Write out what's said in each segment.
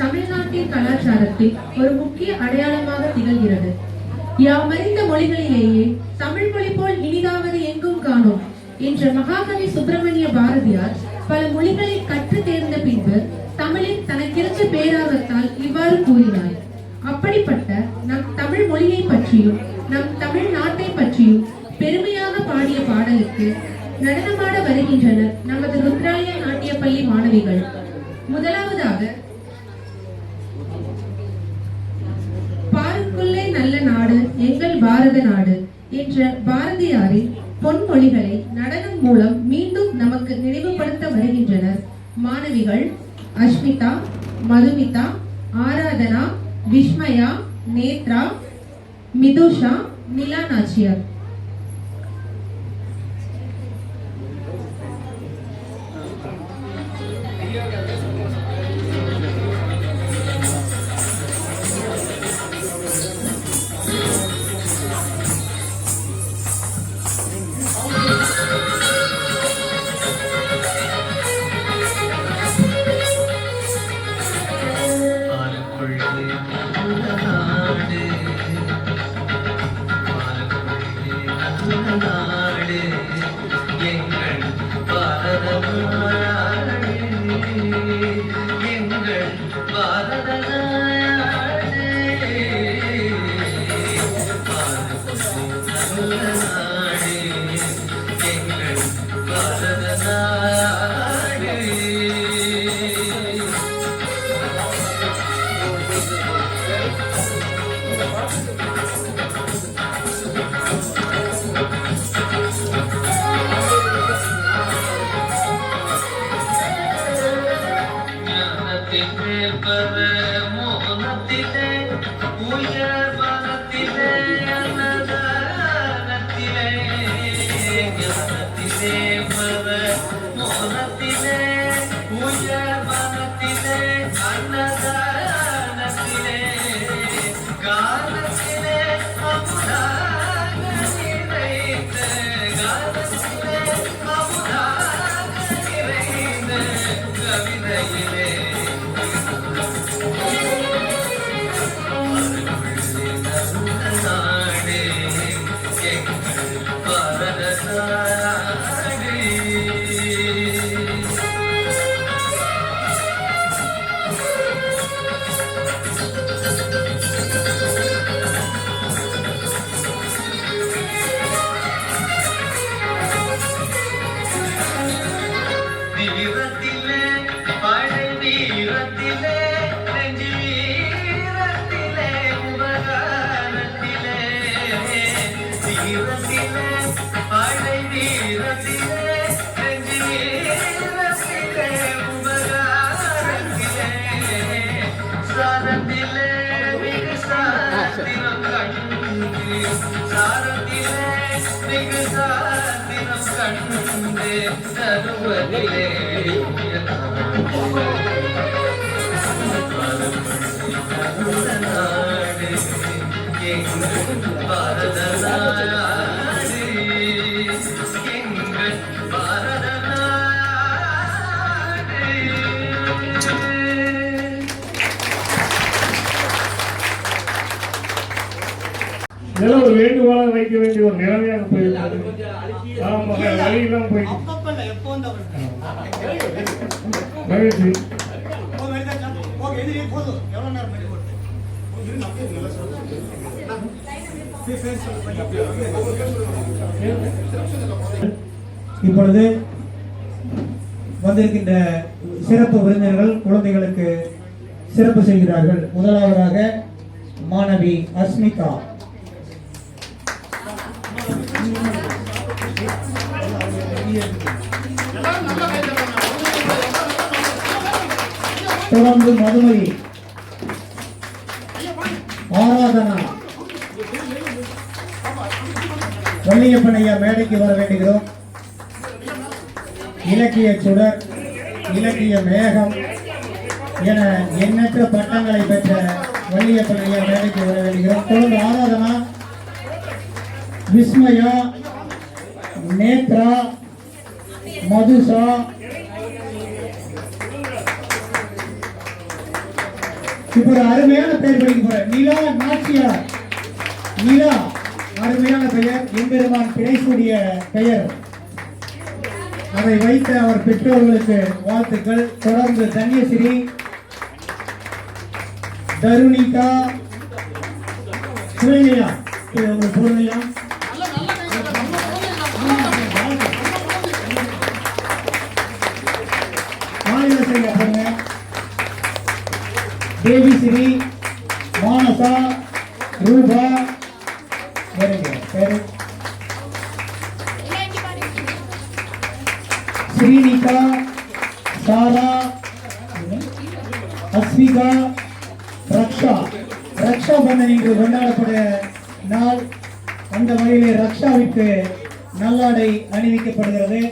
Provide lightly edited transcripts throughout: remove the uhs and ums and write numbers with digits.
தமிழ்நாட்டின் கலாச்சாரத்தில் ஒரு முக்கிய அடையாளமாக திகழ்கிறது. யாமறிந்த மொழிகளிலேயே தமிழ் மொழி போல் இனிதாவது எங்கும் காணோம் என்ற மகாகவி சுப்பிரமணிய பாரதியார் பல மொழிகளை கற்று தேர்ந்த பின்பு தமிழில் தனக்கிருந்த பேரார்வத்தால் இவ்வாறு கூறினார். அப்படிப்பட்ட நம் தமிழ் மொழியை பற்றியும் நம் தமிழ் நாட்டை பற்றியும் பெருமையாக பாடிய பாடலுக்கு நடனமாட வருகின்றனர் நமது ருத்ராலயா நாட்டிய பள்ளி மாணவிகள். முதலாவதாக பாருக்குள்ளே நல்ல நாடு எங்கள் பாரத நாடு என்ற பாரதியாரின் பொன்மொழிகளை நடனம் மூலம் மீண்டும் நமக்கு நினைவுபடுத்த வருகின்றனர் மாணவிகள் அஷ்மிதா, மதுமிதா, ஆராதனா, விஸ்மயா, நேத்ரா, மிதுஷா, நிலா நாச்சியார். எங்கள் பாரத இதெல்லாம் ஒரு வேண்டுகோளாக வைக்க வேண்டிய ஒரு நிலைமையாக போயிருக்காது. வழியெல்லாம் போயிட்டு மகிழ்ச்சி. இப்பொழுது வந்திருக்கின்ற சிறப்பு விருந்தினர்கள் குழந்தைகளுக்கு சிறப்பு செய்கிறார்கள். முதலாவதாக மாணவி அஸ்மிதா. தொடர்ந்து மதுமதி, ஆராதனா, வள்ளியப்பன் ஐயா மேடைக்கு வர வேண்டுகிறோம். இலக்கிய சுடர், இலக்கிய மேகம் என எண்ணற்ற பட்டங்களை பெற்ற வள்ளியப்பன் ஐயா மேடைக்கு வர வேண்டுகிறோம். தொடர்ந்து ஆராதனா, விஸ்மயா, நேத்ரா, மதுசா, இப்ப ஒரு அருமையான பெயர் படிக்க போற நிலா நாச்சியார். நிலா அருமையான பெயர், எம்பெருமான் கிடைக்கூடிய பெயர். அதை வைத்த அவர் பெற்றோர்களுக்கு வாழ்த்துக்கள். தொடர்ந்து தன்யஸ்ரீ, தருணிகா, சுரேயா, உங்களுக்கு பொருளையா மாநில செய்ய பாருங்க. தேவிஸ்ரீ, மானசா, ரூபா, ஸ்ரீனிகா, சாரா, அஸ்விகா, ரக்ஷா. ரக்ஷா பந்தன் இன்று கொண்டாடப்பட நாள். அந்த வகையிலே ரக்ஷாவிற்கு நல்லாடை அணிவிக்கப்படுகிறது.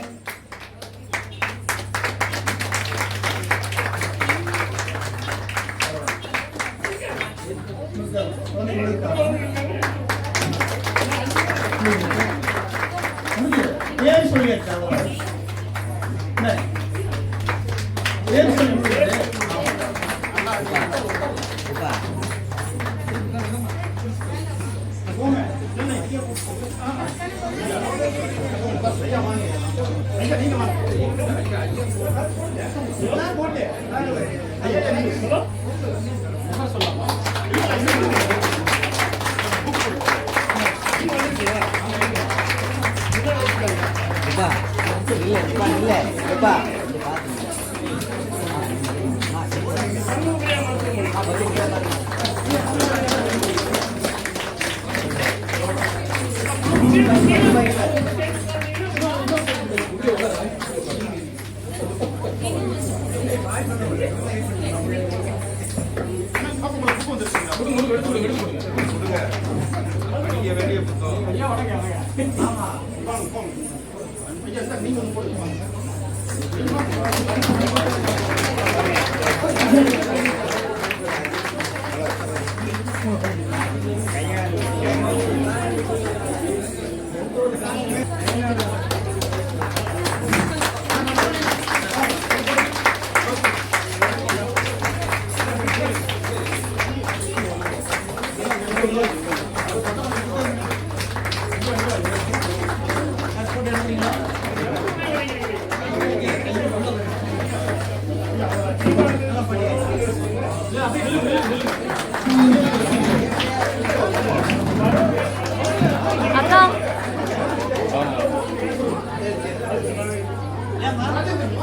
அக்கா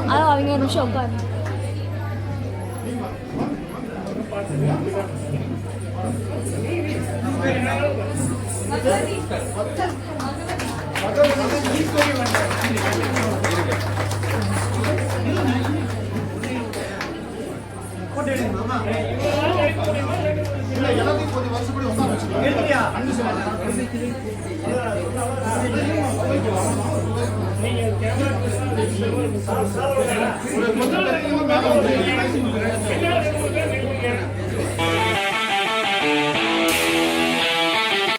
அதான் அவங்க ஒரு நிமிஷம் உட்காரு. நீங்க